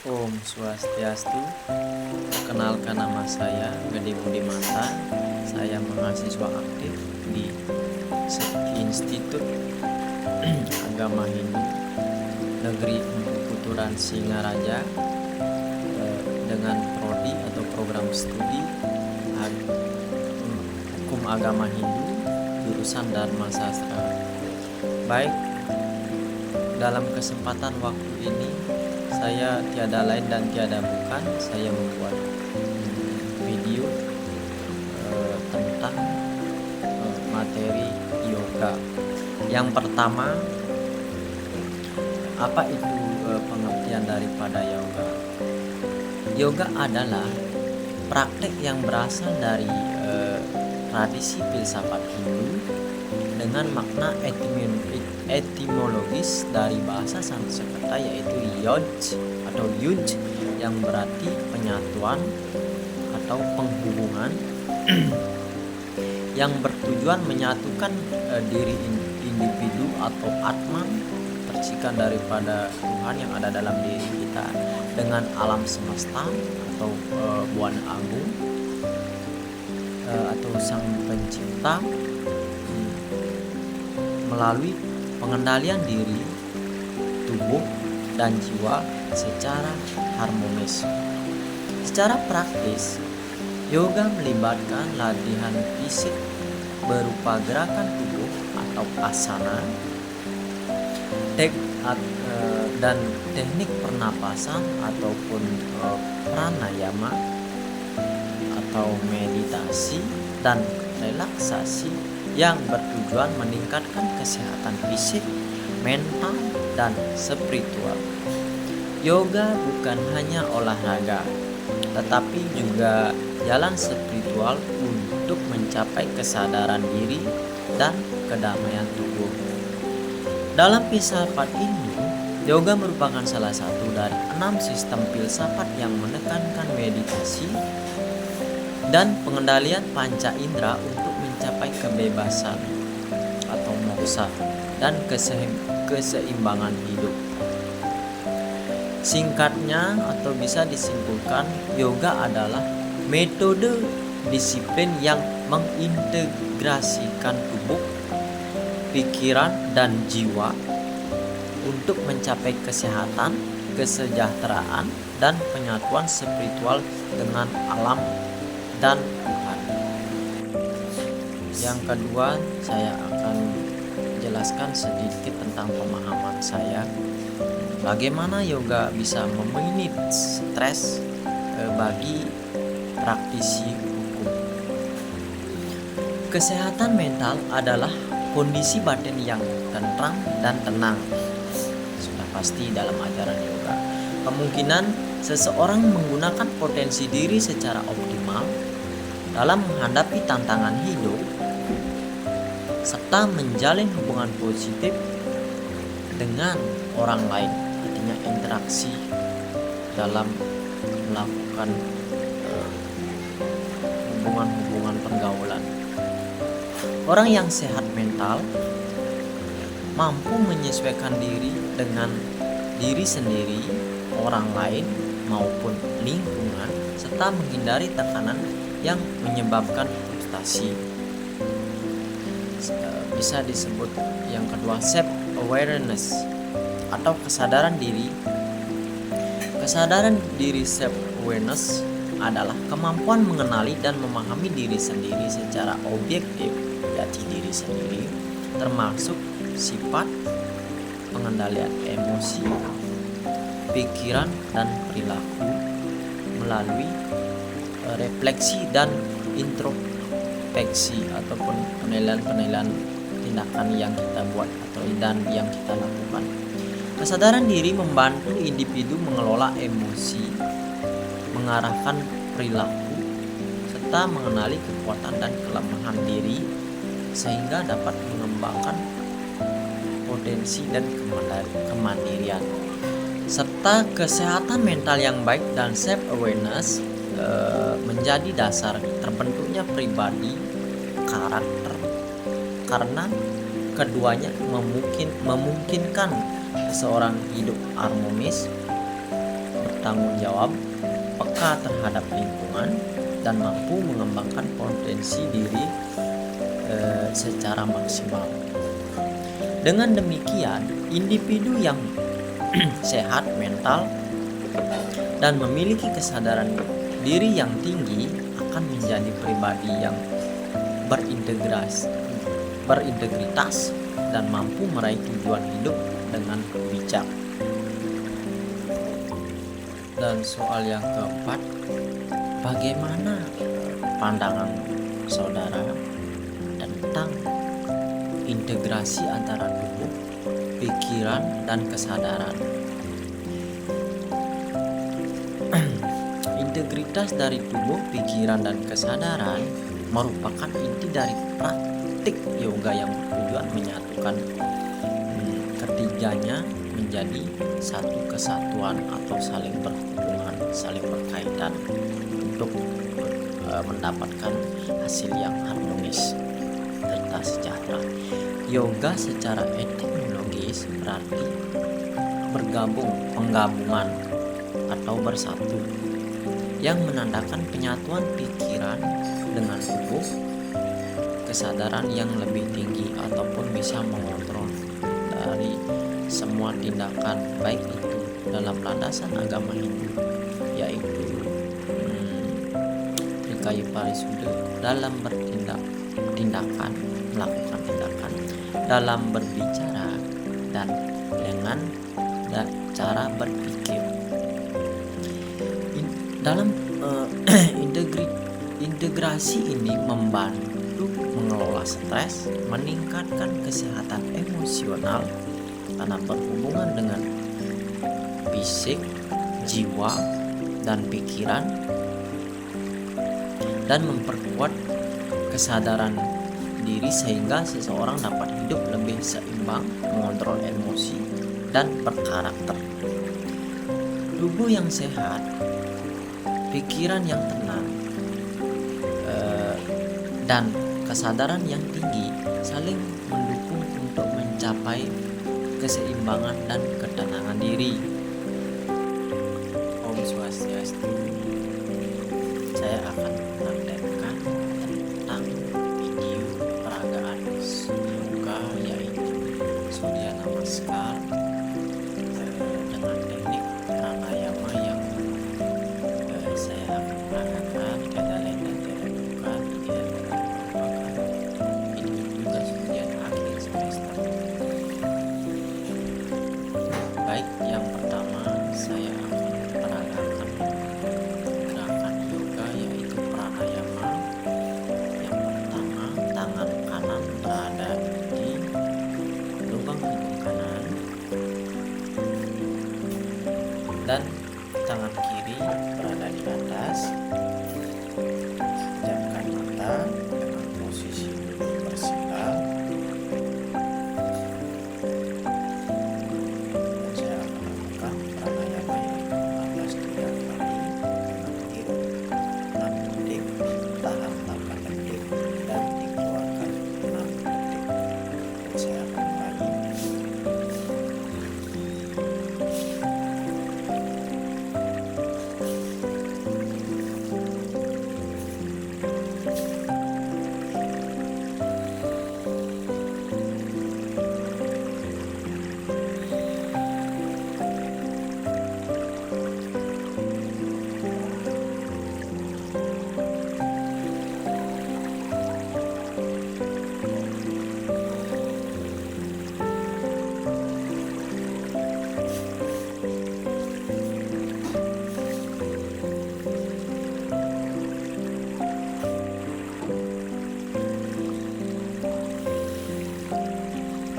Om Swastiastu. Perkenalkan, nama saya Gede Budimanta. Saya mahasiswa aktif di Institut Agama Hindu Negeri Empu Kuturan Singaraja dengan prodi atau program studi Hukum Agama Hindu jurusan Dharma Sastra. Baik, dalam kesempatan waktu ini saya tiada lain dan tiada bukan saya membuat video tentang materi yoga. Yang pertama, apa itu pengertian daripada yoga? Yoga adalah praktek yang berasal dari tradisi filsafat Hindu dengan makna etimologis dari bahasa Sanskerta, yaitu yoj atau yuj, yang berarti penyatuan atau penghubungan yang bertujuan menyatukan diri individu atau atman, percikan daripada Tuhan yang ada dalam diri kita, dengan alam semesta atau Buana Agung atau Sang Pencipta, melalui pengendalian diri, tubuh, dan jiwa secara harmonis. Secara praktis, yoga melibatkan latihan fisik berupa gerakan tubuh atau asana, dan teknik pernapasan ataupun pranayama atau meditasi dan relaksasi yang bertujuan meningkatkan kesehatan fisik, mental, dan spiritual. Yoga bukan hanya olahraga, tetapi juga jalan spiritual untuk mencapai kesadaran diri dan kedamaian tubuh. Dalam filsafat Hindu, yoga merupakan salah satu dari 6 sistem filsafat yang menekankan meditasi dan pengendalian panca indera untuk mencapai kebebasan atau moksa dan keseimbangan hidup. Singkatnya atau bisa disimpulkan, yoga adalah metode disiplin yang mengintegrasikan tubuh, pikiran, dan jiwa untuk mencapai kesehatan, kesejahteraan, dan penyatuan spiritual dengan alam dan Tuhan. Yang kedua, saya akan jelaskan sedikit tentang pemahaman saya bagaimana yoga bisa memanage stres bagi praktisi hukum. Kesehatan mental adalah kondisi batin yang tentram dan tenang. Sudah pasti dalam ajaran yoga. Kemungkinan seseorang menggunakan potensi diri secara optimal dalam menghadapi tantangan hidup serta menjalin hubungan positif dengan orang lain, artinya interaksi dalam melakukan hubungan pergaulan. Orang yang sehat mental mampu menyesuaikan diri dengan diri sendiri, orang lain, maupun lingkungan, serta menghindari tekanan yang menyebabkan frustasi. Bisa disebut yang kedua self awareness atau kesadaran diri. Kesadaran diri self awareness adalah kemampuan mengenali dan memahami diri sendiri secara objektif, jati diri sendiri, termasuk sifat, pengendalian emosi, pikiran, dan perilaku melalui refleksi dan introspeksi ataupun penilaian tindakan yang kita buat atau dan yang kita lakukan. Kesadaran diri membantu individu mengelola emosi, mengarahkan perilaku, serta mengenali kekuatan dan kelemahan diri sehingga dapat mengembangkan potensi dan kemandirian. Serta kesehatan mental yang baik dan self awareness menjadi dasar terbentuknya pribadi karakter, karena keduanya memungkinkan seseorang hidup harmonis, bertanggung jawab, peka terhadap lingkungan, dan mampu mengembangkan potensi diri secara maksimal. Dengan demikian, individu yang sehat mental dan memiliki kesadaran diri yang tinggi akan menjadi pribadi yang berintegritas dan mampu meraih tujuan hidup dengan bijak. Dan soal yang keempat, bagaimana pandangan saudara tentang integrasi antara tubuh, pikiran, dan kesadaran? Integritas dari tubuh, pikiran, dan kesadaran merupakan inti dari praktik yoga yang bertujuan menyatukan ketiganya menjadi satu kesatuan atau saling berhubungan, saling berkaitan untuk mendapatkan hasil yang harmonis serta sejahtera. Yoga secara etimologis berarti penggabungan atau bersatu, yang menandakan penyatuan pikiran dengan tubuh, kesadaran yang lebih tinggi ataupun bisa mengontrol dari semua tindakan, baik itu dalam landasan agama Hindu yaitu Trikaya Parisuddha, dalam melakukan tindakan, dalam berbicara, dan dengan cara berpikir. Dalam integrasi ini membantu mengelola stres, meningkatkan kesehatan emosional karena berhubungan dengan fisik, jiwa, dan pikiran, dan memperkuat kesadaran diri sehingga seseorang dapat hidup lebih seimbang, mengontrol emosi, dan berkarakter. Tubuh yang sehat, pikiran yang tenang, dan kesadaran yang tinggi saling mendukung untuk mencapai keseimbangan dan ketenangan diri. Om Swastiastu. Saya akan menyampaikan tentang video peragaan yoga yaitu Surya Namaskar dengan teknik pranayama yang saya akan peragakan tiada lain dan tiada bukan ini tugas ujian akhir semester. Baik, yang pertama saya akan peragakan gerakan yoga yaitu pranayama. Yang pertama, tangan kanan berada di lubang hidung kanan dan tangan kiri berada di atas. Pejamkan mata dengan posisi duduk bersila. Dan saya akan lakukan pranayama yaitu 14 kali dengan hirup 6 detik, tahan 8 detik, dan dikeluarkan 6 detik. Dan saya akan mulai.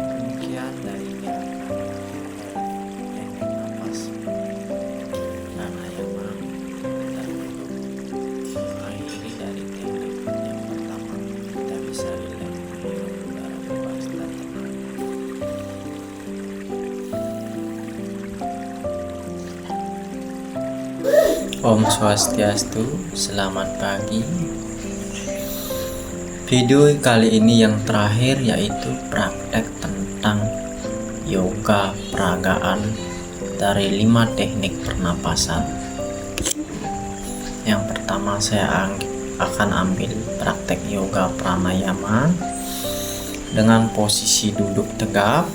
Demikian dari gerakan teknik napas pranayama, dan untuk mengakhiri dari teknik yang pertama, kita bisa rileks menghirup udara bebas dan tenang. Om Swastiastu, selamat pagi. Video kali ini yang terakhir yaitu praktek tentang yoga peragaan dari 5 teknik pernapasan. Yang pertama saya akan ambil praktek yoga pranayama dengan posisi duduk tegap,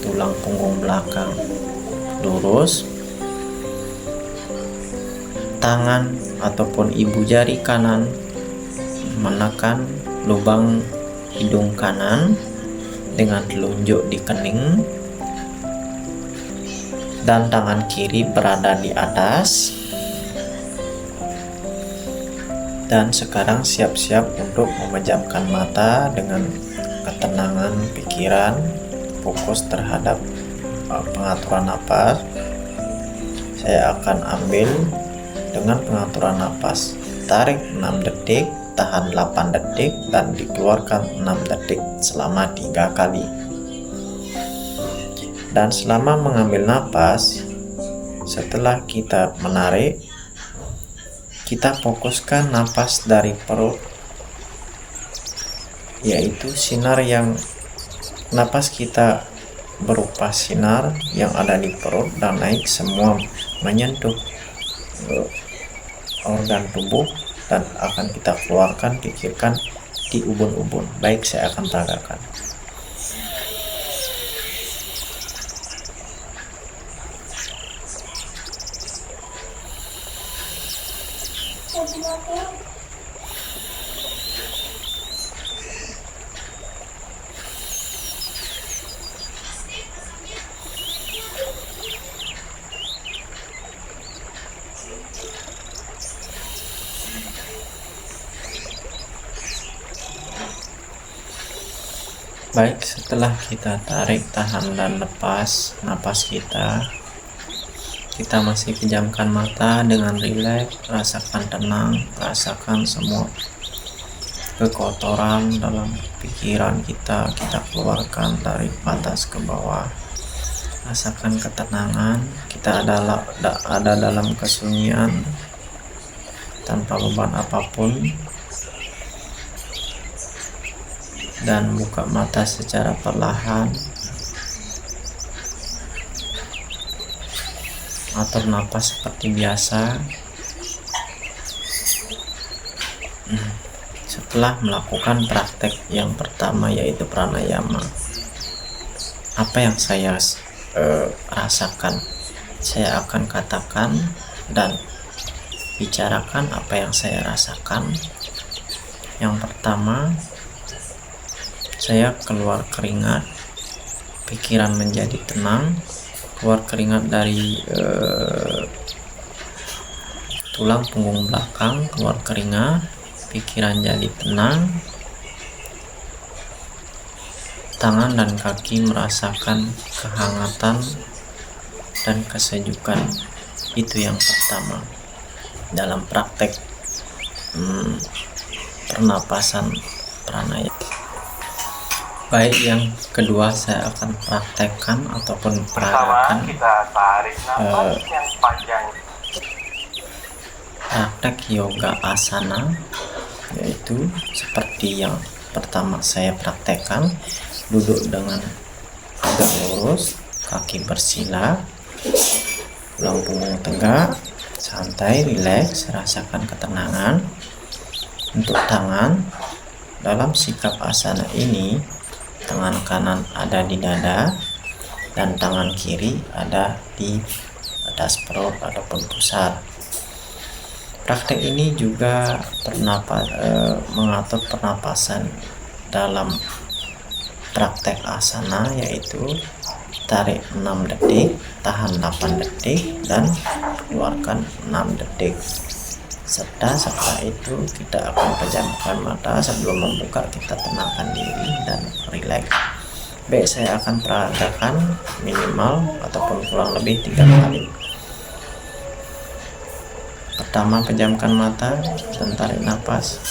tulang punggung belakang lurus, tangan ataupun ibu jari kanan menekan lubang hidung kanan dengan telunjuk di kening, dan tangan kiri berada di atas. Dan sekarang siap-siap untuk memejamkan mata dengan ketenangan pikiran, fokus terhadap pengaturan napas. Saya akan ambil dengan pengaturan napas, tarik 6 detik, tahan 8 detik, dan dikeluarkan 6 detik selama 3 kali. Dan selama mengambil napas, setelah kita menarik, kita fokuskan napas dari perut, yaitu sinar yang napas kita berupa sinar yang ada di perut dan naik semua menyentuh organ tubuh dan akan kita keluarkan, pikirkan di ubun-ubun. Baik, saya akan peragakan. Baik, setelah kita tarik, tahan, dan lepas napas kita masih pejamkan mata dengan rileks, rasakan tenang, rasakan semua kekotoran dalam pikiran kita keluarkan dari atas ke bawah. Rasakan ketenangan, kita ada dalam kesunyian tanpa beban apapun. Dan buka mata secara perlahan, atur napas seperti biasa. Setelah melakukan praktek yang pertama, yaitu pranayama, apa yang saya rasakan, saya akan katakan dan bicarakan apa yang saya rasakan. Yang pertama, saya keluar keringat, pikiran menjadi tenang, keluar keringat dari tulang punggung belakang, keluar keringat, pikiran jadi tenang, tangan dan kaki merasakan kehangatan dan kesejukan. Itu yang pertama dalam praktek pernapasan pranayama. Baik, yang kedua saya akan praktekkan ataupun peragakan praktek yoga asana, yaitu seperti yang pertama saya praktekkan, duduk dengan tegak lurus, kaki bersila, tulang punggung tegak, santai, rileks, rasakan ketenangan. Untuk tangan, dalam sikap asana ini, tangan kanan ada di dada dan tangan kiri ada di atas perut ataupun pusar. Praktek ini juga mengatur pernapasan dalam praktek asana, yaitu tarik 6 detik, tahan 8 detik, dan keluarkan 6 detik. Setelah itu kita akan pejamkan mata. Sebelum membuka, kita tenangkan diri dan rileks. Baik, saya akan peragakan minimal ataupun kurang lebih 3 kali. Pertama, pejamkan mata dan tarik nafas.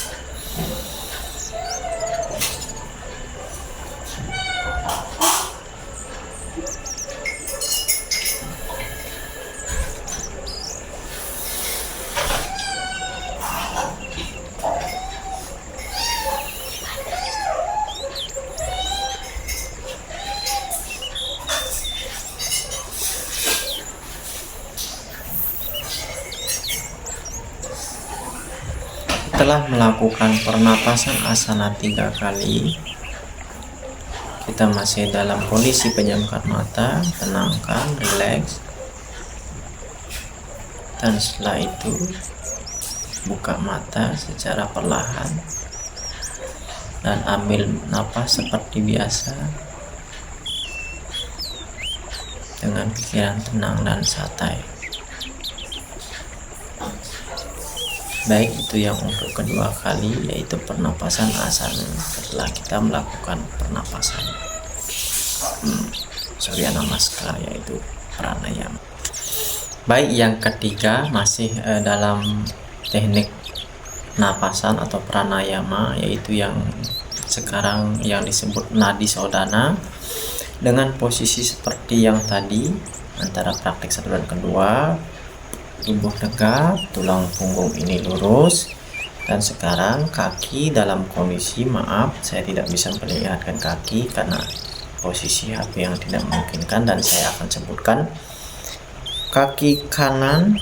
Setelah melakukan pernapasan asana 3 kali, kita masih dalam kondisi pejamkan mata, tenangkan, rileks. Dan setelah itu buka mata secara perlahan dan ambil napas seperti biasa dengan pikiran tenang dan santai. Baik, itu yang untuk kedua kali, yaitu pernapasan asana setelah kita melakukan pernapasan Surya Namaskar, yaitu pranayama. Baik, yang ketiga masih dalam teknik napasan atau pranayama, yaitu yang sekarang yang disebut nadi sodana, dengan posisi seperti yang tadi antara praktik 1 dan kedua. Tubuh tegak, tulang punggung ini lurus, dan sekarang kaki dalam kondisi, maaf saya tidak bisa memperlihatkan kaki karena posisi HP yang tidak memungkinkan, dan saya akan sebutkan. Kaki kanan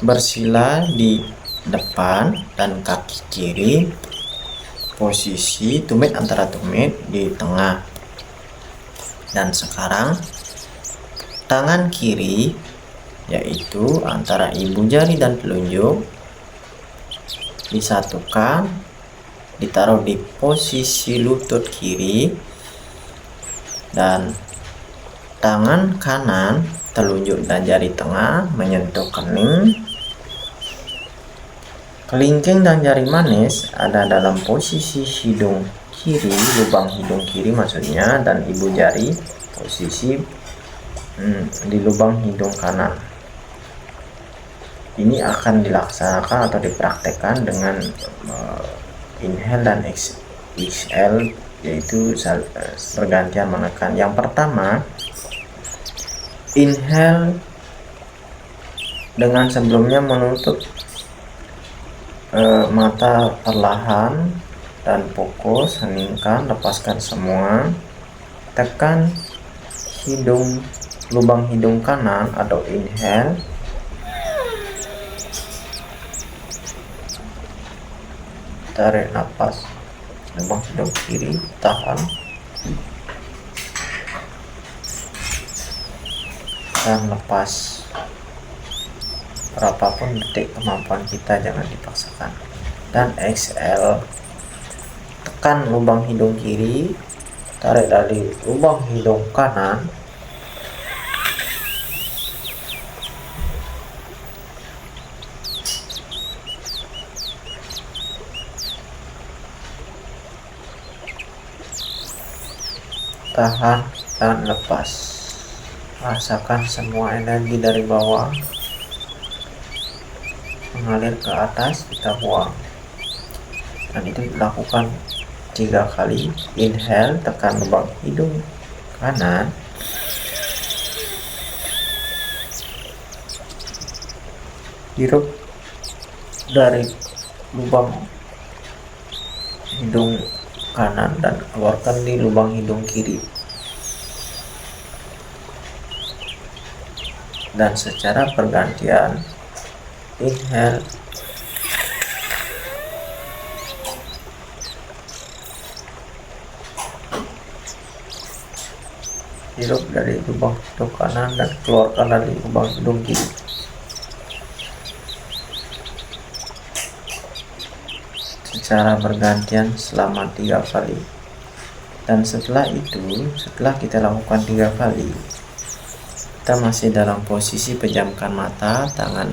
bersila di depan dan kaki kiri posisi tumit antara tumit di tengah. Dan sekarang tangan kiri, yaitu antara ibu jari dan telunjuk, disatukan, ditaruh di posisi lutut kiri, dan tangan kanan, telunjuk dan jari tengah menyentuh kening. Kelingking dan jari manis ada dalam posisi hidung kiri, lubang hidung kiri maksudnya, dan ibu jari posisi di lubang hidung kanan. Ini akan dilaksanakan atau dipraktekkan dengan inhale dan exhale, yaitu bergantian menekan. Yang pertama, inhale dengan sebelumnya menutup mata perlahan dan fokus, heningkan, lepaskan semua, tekan hidung, lubang hidung kanan atau inhale. Tarik nafas lubang hidung kiri, tahan, dan lepas. Berapapun detik kemampuan kita, jangan dipaksakan. Dan exhale, tekan lubang hidung kiri, tarik dari lubang hidung kanan, tahan dan lepas. Rasakan semua energi dari bawah mengalir ke atas, kita buang. Dan itu dilakukan 3 kali. Inhale, tekan lubang hidung kanan, hirup dari lubang hidung kanan dan keluarkan di lubang hidung kiri. Dan secara bergantian, inhale, hirup dari lubang hidung kanan dan keluarkan dari lubang hidung kiri. Secara bergantian selama 3 kali. Dan setelah itu, setelah kita lakukan 3 kali, kita masih dalam posisi pejamkan mata, tangan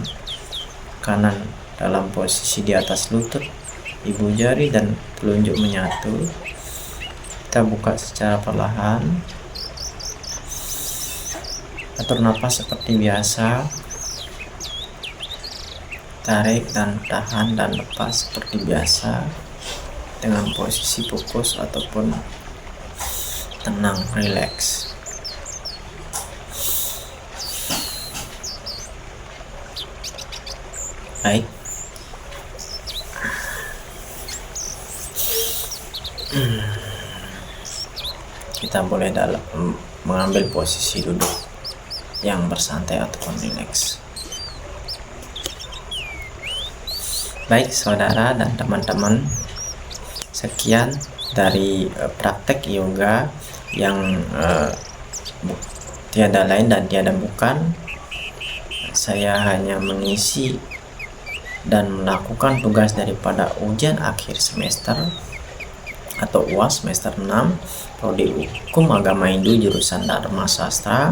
kanan dalam posisi di atas lutut, ibu jari dan telunjuk menyatu. Kita buka secara perlahan, atur napas seperti biasa, tarik dan tahan dan lepas seperti biasa dengan posisi fokus ataupun tenang, rileks. Baik, kita boleh mengambil posisi duduk yang bersantai ataupun rileks. Baik saudara dan teman-teman, sekian dari praktek yoga yang tiada lain dan tiada bukan. Saya hanya mengisi dan melakukan tugas daripada ujian akhir semester atau UAS semester 6 Prodi Hukum Agama Hindu jurusan Dharma Sastra